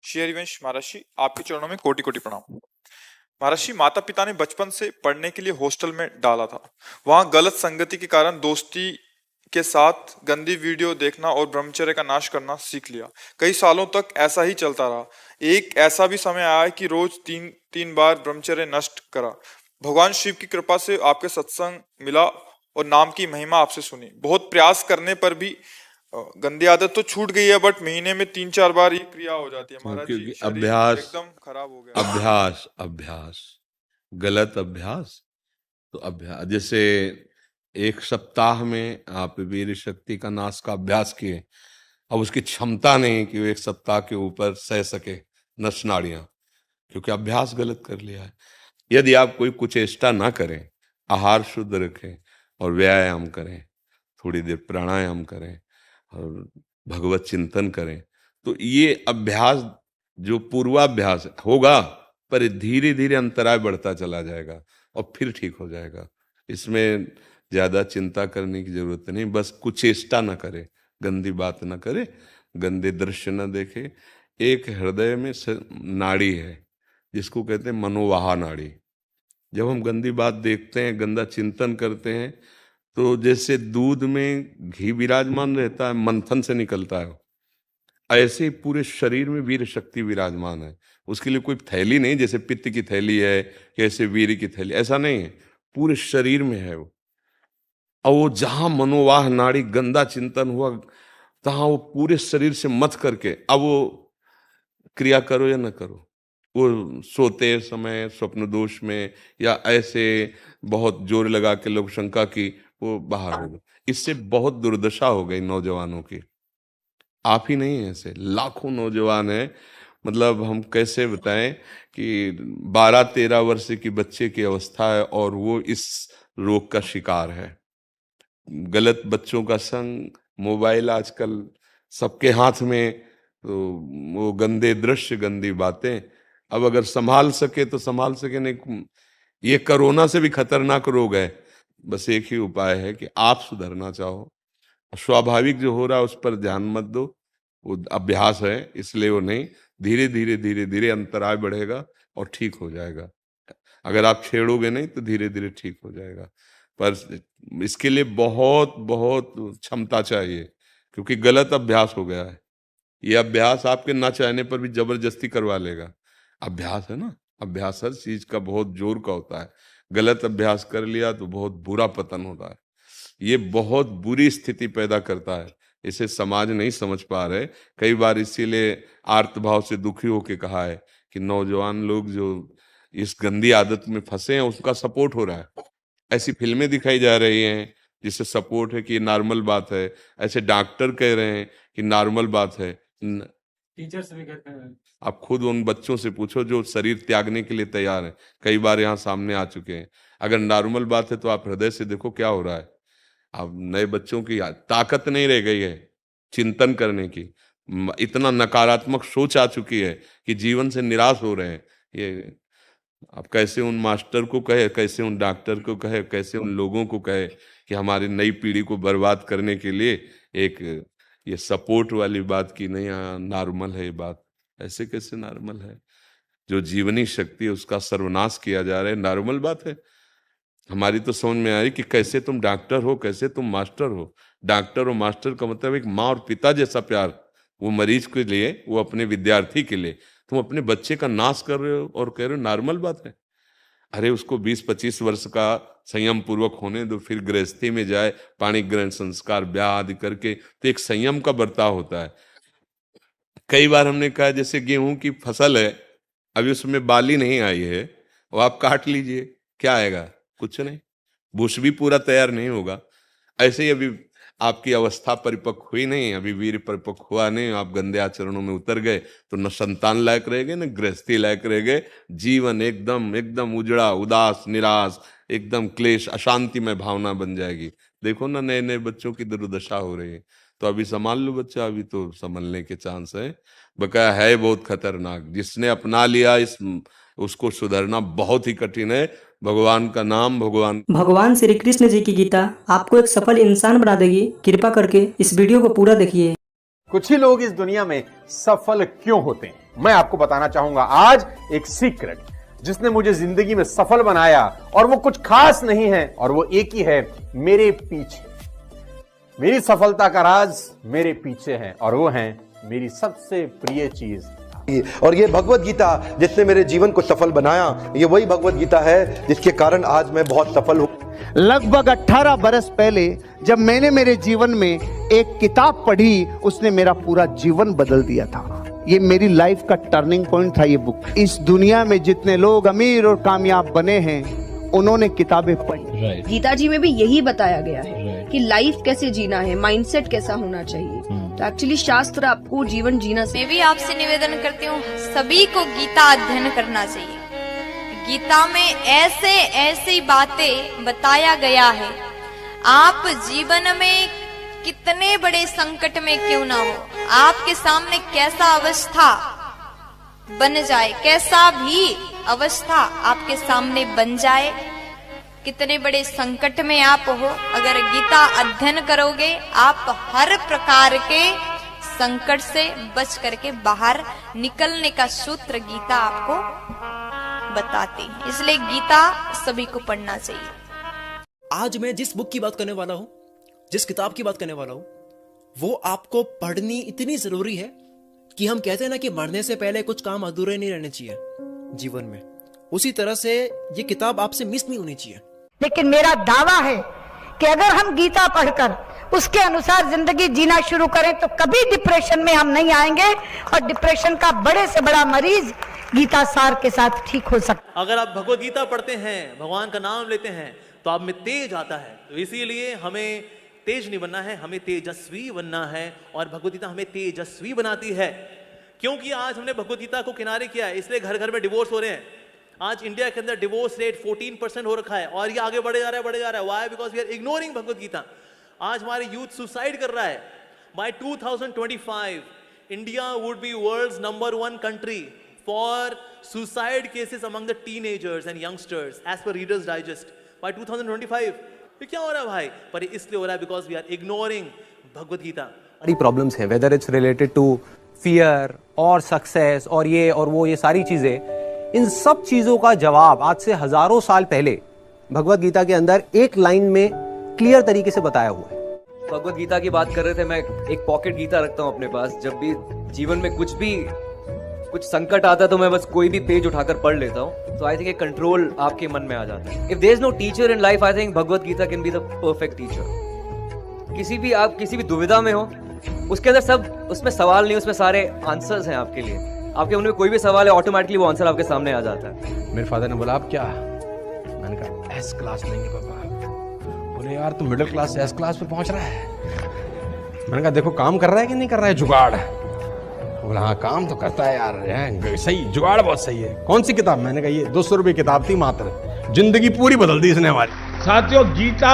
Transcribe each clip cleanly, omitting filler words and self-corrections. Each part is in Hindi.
श्री हरिवंश महर्षि, आपके चरणों में कोटि कोटि प्रणाम। महर्षि, माता पिता ने बचपन से पढ़ने के लिए हॉस्टल में डाला था। वहां गलत संगति के कारण दोस्ती के साथ गंदी वीडियो देखना और ब्रह्मचर्य का नाश करना सीख लिया। कई सालों तक ऐसा ही चलता रहा। एक ऐसा भी समय आया कि रोज तीन तीन बार ब्रह्मचर्य नष्ट करा। भगवान शिव की कृपा से आपके सत्संग मिला और नाम की महिमा आपसे सुनी। बहुत प्रयास करने पर भी गंदी आदत तो छूट गई है, बट महीने में 3-4 बार ये क्रिया हो जाती है। महाराज जी, क्योंकि शरीर अभ्यास एकदम खराब हो गया। अभ्यास अभ्यास गलत अभ्यास। तो अभ्यास जैसे 1 सप्ताह में आप वीर शक्ति का नाश का अभ्यास किए, अब उसकी क्षमता नहीं कि वो 1 सप्ताह के ऊपर सह सके नस नाड़ियां, क्योंकि अभ्यास गलत कर लिया है। यदि आप कोई कुचेष्टा ना करें, आहार शुद्ध रखें और व्यायाम करें, थोड़ी देर प्राणायाम करें और भगवत चिंतन करें, तो ये अभ्यास जो पूर्वाभ्यास होगा, पर धीरे धीरे अंतराय बढ़ता चला जाएगा और फिर ठीक हो जाएगा। इसमें ज्यादा चिंता करने की जरूरत नहीं। बस कुचेष्टा न करे, गंदी बात न करे, गंदे दृश्य न देखे। एक हृदय में नाड़ी है जिसको कहते हैं मनोवाहा नाड़ी। जब हम गंदी बात देखते हैं, गंदा चिंतन करते हैं, तो जैसे दूध में घी विराजमान रहता है, मंथन से निकलता है, ऐसे ही पूरे शरीर में वीर शक्ति विराजमान है। उसके लिए कोई थैली नहीं, जैसे पित्त की थैली है, कैसे वीर की थैली, ऐसा नहीं है, पूरे शरीर में है वो। और वो जहां मनोवाह नाड़ी गंदा चिंतन हुआ, तहां वो पूरे शरीर से मथ करके अब वो क्रिया करो या न करो, वो सोते समय स्वप्न दोष में या ऐसे बहुत जोर लगा के लोग शंका की, वो बाहर हो गए। इससे बहुत दुर्दशा हो गई नौजवानों की। आप ही नहीं, ऐसे लाखों नौजवान हैं। मतलब हम कैसे बताएं कि 12-13 वर्ष की बच्चे की अवस्था है और वो इस रोग का शिकार है। गलत बच्चों का संग, मोबाइल आजकल सबके हाथ में, तो वो गंदे दृश्य, गंदी बातें। अब अगर संभाल सके तो संभाल सके, नहीं ये कोरोना से भी खतरनाक रोग है। बस एक ही उपाय है कि आप सुधरना चाहो, स्वाभाविक जो हो रहा है उस पर ध्यान मत दो। वो अभ्यास है, इसलिए वो नहीं, धीरे धीरे धीरे धीरे अंतराय बढ़ेगा और ठीक हो जाएगा। अगर आप छेड़ोगे नहीं तो धीरे धीरे ठीक हो जाएगा, पर इसके लिए बहुत बहुत क्षमता चाहिए, क्योंकि गलत अभ्यास हो गया है। ये अभ्यास आपके ना चाहने पर भी जबरदस्ती करवा लेगा। अभ्यास है ना, अभ्यास हर चीज का बहुत जोर का होता है। गलत अभ्यास कर लिया तो बहुत बुरा पतन होता है। ये बहुत बुरी स्थिति पैदा करता है। इसे समाज नहीं समझ पा रहे। कई बार इसीलिए आर्तभाव से दुखी होके कहा है कि नौजवान लोग जो इस गंदी आदत में फंसे हैं उसका सपोर्ट हो रहा है। ऐसी फिल्में दिखाई जा रही हैं जिससे सपोर्ट है कि ये नॉर्मल बात है। ऐसे डॉक्टर कह रहे हैं कि नॉर्मल बात है। टीचर्स भी कहते हैं। आप खुद उन बच्चों से पूछो जो शरीर त्यागने के लिए तैयार हैं, कई बार यहाँ सामने आ चुके हैं। अगर नॉर्मल बात है तो आप हृदय से देखो क्या हो रहा है। अब नए बच्चों की ताकत नहीं रह गई है चिंतन करने की। इतना नकारात्मक सोच आ चुकी है कि जीवन से निराश हो रहे हैं। ये आप कैसे उन मास्टर को कहे, कैसे उन डॉक्टर को कहे, कैसे उन लोगों को कहे कि हमारी नई पीढ़ी को बर्बाद करने के लिए एक ये सपोर्ट वाली बात की नहीं, हाँ नॉर्मल है ये बात। ऐसे कैसे नॉर्मल है? जो जीवनी शक्ति है उसका सर्वनाश किया जा रहा है, नॉर्मल बात है? हमारी तो समझ में आ रही कि कैसे तुम डॉक्टर हो, कैसे तुम मास्टर हो। डॉक्टर और मास्टर का मतलब एक माँ और पिता जैसा प्यार, वो मरीज के लिए, वो अपने विद्यार्थी के लिए। तुम अपने बच्चे का नाश कर रहे हो और कह रहे हो नॉर्मल बात है। अरे उसको 20-25 वर्ष का संयम पूर्वक होने दो, फिर गृहस्थी में जाए, पाणी ग्रहण संस्कार ब्याह आदि करके, तो एक संयम का बर्ताव होता है। कई बार हमने कहा जैसे गेहूं की फसल है, अभी उसमें बाली नहीं आई है, वो आप काट लीजिए, क्या आएगा? कुछ नहीं, बुश भी पूरा तैयार नहीं होगा। ऐसे ही अभी आपकी अवस्था परिपक्व हुई नहीं, अभी वीर परिपक्व हुआ नहीं, आप गंदे आचरणों में उतर गए, तो न संतान लायक रह गए, न गृहस्थी लायक रह गए। जीवन एकदम एकदम उजड़ा, उदास, निराश, एकदम क्लेश, अशांति में भावना बन जाएगी। देखो ना, नए नए बच्चों की दुर्दशा हो रही है। तो अभी संभाल लो बच्चा, अभी तो संभलने के चांस है। बकाया है बहुत खतरनाक, जिसने अपना लिया इस उसको सुधरना बहुत ही कठिन है। भगवान का नाम, भगवान श्री कृष्ण जी की गीता आपको एक सफल इंसान बना देगी। कृपा करके इस वीडियो को पूरा देखिए। कुछ ही लोग इस दुनिया में सफल क्यों होते हैं? मैं आपको बताना चाहूंगा आज एक सीक्रेट जिसने मुझे जिंदगी में सफल बनाया, और वो कुछ खास नहीं है, और वो एक ही है, मेरे पीछे। मेरी सफलता का राज मेरे पीछे है, और वो है मेरी सबसे प्रिय चीज। और ये भगवत गीता जिसने मेरे जीवन को सफल बनाया, ये वही भगवत गीता है जिसके कारण आज मैं बहुत सफल हूं। लगभग 18 बरस पहले जब मैंने मेरे जीवन में एक किताब पढ़ी, उसने मेरा पूरा जीवन बदल दिया था। ये मेरी लाइफ का टर्निंग पॉइंट था ये बुक। इस दुनिया में जितने लोग अमीर और कामयाब बने हैं, उन्होंने किताबें पढ़ी। गीता जी में भी यही बताया गया है कि लाइफ कैसे जीना है, माइंडसेट कैसा होना चाहिए। तो एक्चुअली शास्त्र आपको जीवन जीना मैं भी आपसे निवेदन करती हूँ, सभी को गीता अध्ययन करना चाहिए। गीता में ऐसी बातें बताया गया है, आप जीवन में कितने बड़े संकट में क्यों ना हो, आपके सामने कैसा अवस्था बन जाए, कैसा भी अवस्था आपके सामने बन जाए, कितने बड़े संकट में आप हो, अगर गीता अध्ययन करोगे आप हर प्रकार के संकट से बच करके बाहर निकलने का सूत्र गीता आपको बताती है। इसलिए गीता सभी को पढ़ना चाहिए। आज मैं जिस बुक की बात करने वाला हूं, जिस किताब की बात करने वाला हूं, वो आपको पढ़नी इतनी जरूरी है कि हम कहते हैं ना कि मरने से पहले कुछ काम अधूरे नहीं रहने चाहिए जीवन में, उसी तरह से ये किताब आपसे मिस नहीं होनी चाहिए। लेकिन मेरा दावा है कि अगर हम गीता पढ़कर उसके अनुसार जिंदगी जीना शुरू करें तो कभी डिप्रेशन में हम नहीं आएंगे, और डिप्रेशन का बड़े से बड़ा मरीज गीता सार के साथ ठीक हो सकता। अगर आप भगवत गीता पढ़ते हैं, भगवान का नाम लेते हैं, तो आप में तेज आता है। तो इसीलिए हमें तेज नहीं बनना है, हमें तेजस्वी बनना है, और भगवत गीता हमें तेजस्वी बनाती है। क्योंकि आज हमने भगवत गीता को किनारे किया है, इसलिए घर घर में डिवोर्स हो रहे हैं। आज इंडिया के अंदर डिवोर्स रेट 14% हो रखा है, और ये आगे बढ़े जा रहा है। Why? Because we are ignoring Bhagavad Gita. आज हमारे यूथ सुसाइड कर रहा है। By 2025 India would be world's number 1 country for suicide cases among the teenagers and youngsters as per Reader's Digest by 2025। तो क्या हो रहा है भाई? पर इसलिए हो रहा है because we are ignoring Bhagavad Gita. बड़ी प्रॉब्लम्स हैं, whether it's related to fear और सक्सेस और ये और वो, ये सारी चीजें, इन सब चीजों का जवाब आज से हजारों साल पहले भगवत गीता के अंदर एक लाइन में क्लियर तरीके से बताया हुआ है। भगवत गीता की बात कर रहे थे, मैं एक पॉकेट गीता रखता हूँ अपने पास। जब भी जीवन में कुछ संकट आता है तो मैं बस कोई भी पेज उठाकर पढ़ लेता हूँ, तो आई थिंक एक कंट्रोल आपके मन में आ जाता है। If there is no teacher in life, I think Bhagavad Gita can be the perfect teacher. आप किसी भी दुविधा में हो, उसके अंदर सब, उसमें सवाल नहीं, उसमें सारे आंसर्स हैं आपके लिए। आपके मन में कोई भी सवाल है, ऑटोमेटिकली वो आंसर आपके सामने आ जाता है। मेरे फादर ने बोला, आप क्या? मैंने कहा एस क्लास लेंगे पापा। बोले यार तू मिडिल क्लास से एस क्लास पे पहुंच रहा है। मैंने कहा देखो काम कर रहा है कि नहीं कर रहा है जुगाड़। बोला हाँ काम तो करता है यार, सही जुगाड़ बहुत सही है। कौन सी किताब? मैंने कहा ये 200 रुपए किताब थी मात्र, जिंदगी पूरी बदल दी इसने हमारी। साथियों, गीता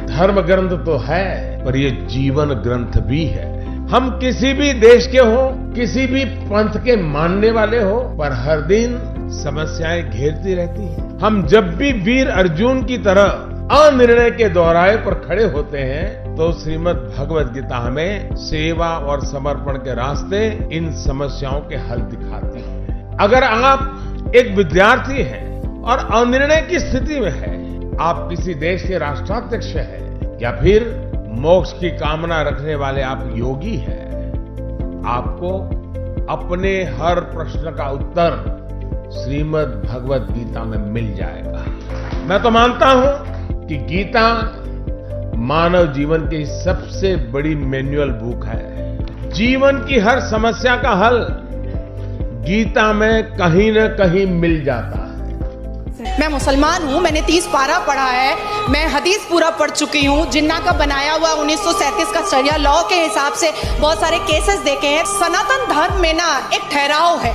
धर्म ग्रंथ तो है, पर ये जीवन ग्रंथ भी है। हम किसी भी देश के हो, किसी भी पंथ के मानने वाले हो, पर हर दिन समस्याएं घेरती रहती हैं। हम जब भी वीर अर्जुन की तरह अनिर्णय के दोराहे पर खड़े होते हैं, तो श्रीमद् भगवत गीता हमें सेवा और समर्पण के रास्ते इन समस्याओं के हल दिखाती है। अगर आप एक विद्यार्थी हैं और अनिर्णय की स्थिति में है, आप किसी देश के राष्ट्राध्यक्ष हैं, या फिर मोक्ष की कामना रखने वाले आप योगी हैं, आपको अपने हर प्रश्न का उत्तर श्रीमद् भगवत गीता में मिल जाएगा। मैं तो मानता हूं कि गीता मानव जीवन की सबसे बड़ी मैनुअल बुक है। जीवन की हर समस्या का हल गीता में कहीं न कहीं मिल जाता है। मैं मुसलमान हूँ, मैंने 30 पारा पढ़ा है, मैं हदीस पूरा पढ़ चुकी हूँ। जिन्ना का बनाया हुआ 1937 का शरिया लॉ के हिसाब से बहुत सारे केसेस देखे हैं। सनातन धर्म में ना एक ठहराव है।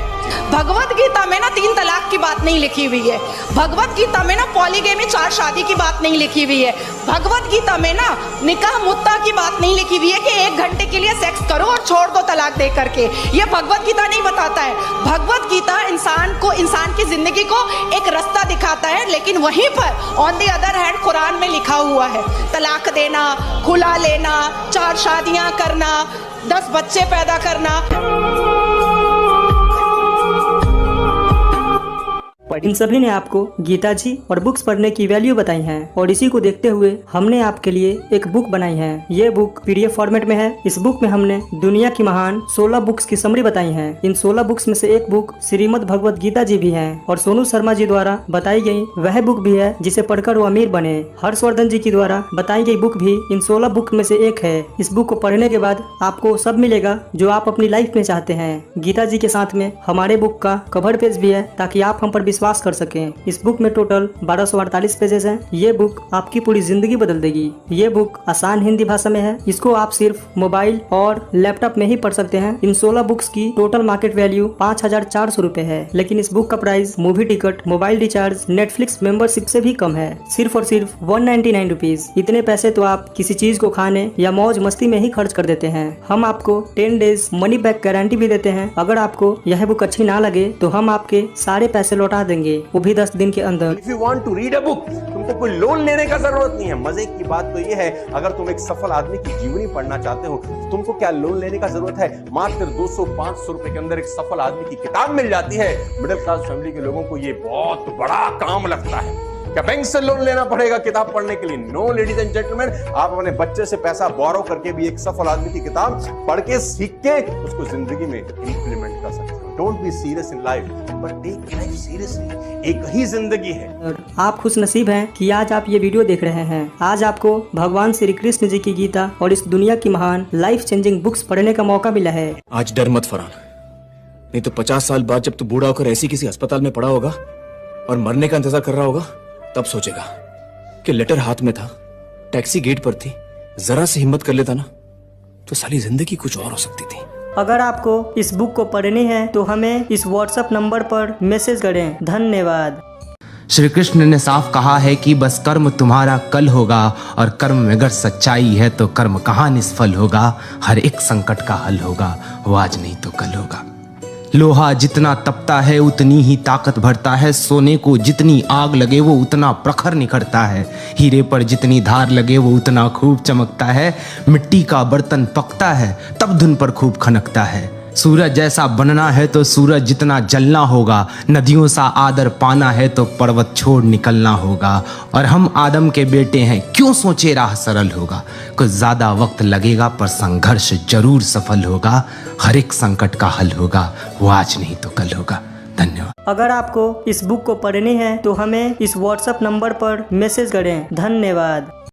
भगवत गीता में ना 3 तलाक की बात नहीं लिखी हुई है। भगवत गीता में ना पॉलीगेमी 4 शादी की बात नहीं लिखी हुई है। भगवत गीता में ना निकाह मुत्ता की बात नहीं लिखी हुई है कि 1 घंटे के लिए सेक्स करो और छोड़ दो तलाक दे करके। ये भगवत गीता नहीं बताता है। भगवत गीता इंसान की जिंदगी को एक रास्ता दिखाता है, लेकिन वहीं पर on the other hand Quran में लिखा हुआ है तलाक देना, खुला लेना, 4 शादियां करना, 10 बच्चे पैदा करना। पढ़ी। इन सभी ने आपको गीता जी और बुक्स पढ़ने की वैल्यू बताई है और इसी को देखते हुए हमने आपके लिए एक बुक बनाई है। ये बुक PDF फॉर्मेट में है। इस बुक में हमने दुनिया की महान 16 बुक्स की समरी बताई है। इन 16 बुक्स में से एक बुक श्रीमद् भगवत गीता जी भी है और सोनू शर्मा जी द्वारा बताई गई वह बुक भी है जिसे पढ़कर वो अमीर बने। हर्षवर्धन जी की द्वारा बताई गई बुक भी इन 16 बुक में से एक है। इस बुक को पढ़ने के बाद आपको सब मिलेगा जो आप अपनी लाइफ में चाहते हैं। गीता जी के साथ में हमारे बुक का कवर पेज भी है ताकि आप हम पर विश्वास कर सकें। इस बुक में टोटल 1248 पेजेस हैं। ये बुक आपकी पूरी जिंदगी बदल देगी। ये बुक आसान हिंदी भाषा में है। इसको आप सिर्फ मोबाइल और लैपटॉप में ही पढ़ सकते हैं। इन 16 बुक्स की टोटल मार्केट वैल्यू 5400 रुपए है, लेकिन इस बुक का price movie ticket, mobile recharge, Netflix membership से भी कम है। सिर्फ और सिर्फ 199 रुपीज। इतने पैसे तो आप किसी चीज को खाने या मौज मस्ती में ही खर्च कर देते हैं। हम आपको 10 डेज मनी बैक गारंटी भी देते हैं। अगर आपको यह बुक अच्छी ना लगे तो हम आपके सारे पैसे लौटा देंगे, वो भी 10 दिन के अंदर। If you want to read a book, तुमको कोई लोन लेने का जरूरत नहीं है। मजे की बात तो ये है, अगर तुम एक सफल आदमी की जीवनी पढ़ना चाहते हो तो तुमको क्या लोन लेने का जरूरत है। मात्र 200-500 रुपए के अंदर एक सफल आदमी की किताब मिल जाती है। मिडिल क्लास फैमिली के लोगों को ये बहुत बड़ा काम लगता है। क्या बैंक से लोन लेना पड़ेगा किताब पढ़ने के लिए? नो लेडीज एंड जेंटलमैन, आप अपने बच्चे से पैसा बोरो करके भी एक सफल आदमी की किताब पढ़ के सीख के उसको जिंदगी में इंप्लीमेंट कर सकते हो। Don't be serious in life, but take life seriously. एक ही जिंदगी है। आप खुश नसीब हैं कि आज आप ये वीडियो देख रहे हैं। आज आपको भगवान श्री कृष्ण जी की गीता और इस दुनिया की महान लाइफ चेंजिंग बुक्स पढ़ने का मौका मिला है। आज डर मत फरहान, नहीं तो 50 साल बाद जब तू बूढ़ा होकर ऐसी किसी अस्पताल में पड़ा होगा और मरने का इंतजार कर रहा होगा, तब सोचेगा कि लेटर हाथ में था, टैक्सी गेट पर थी, जरा से हिम्मत कर लेता ना तो साली जिंदगी कुछ और हो सकती थी। अगर आपको इस बुक को पढ़नी है तो हमें इस व्हाट्सएप नंबर पर मैसेज करें। धन्यवाद। श्री कृष्ण ने साफ कहा है कि बस कर्म तुम्हारा कल होगा, और कर्म में अगर सच्चाई है तो कर्म कहाँ निष्फल होगा। हर एक संकट का हल होगा, वो आज नहीं तो कल होगा। लोहा जितना तपता है उतनी ही ताकत भरता है। सोने को जितनी आग लगे वो उतना प्रखर निखरता है। हीरे पर जितनी धार लगे वो उतना खूब चमकता है। मिट्टी का बर्तन पकता है तब धुन पर खूब खनकता है। सूरज जैसा बनना है तो सूरज जितना जलना होगा। नदियों सा आदर पाना है तो पर्वत छोड़ निकलना होगा। और हम आदम के बेटे हैं, क्यों सोचे राह सरल होगा। कुछ ज्यादा वक्त लगेगा पर संघर्ष जरूर सफल होगा। हर एक संकट का हल होगा, वो आज नहीं तो कल होगा। धन्यवाद। अगर आपको इस बुक को पढ़नी है तो हमें इस व्हाट्सएप नंबर पर मैसेज करें। धन्यवाद।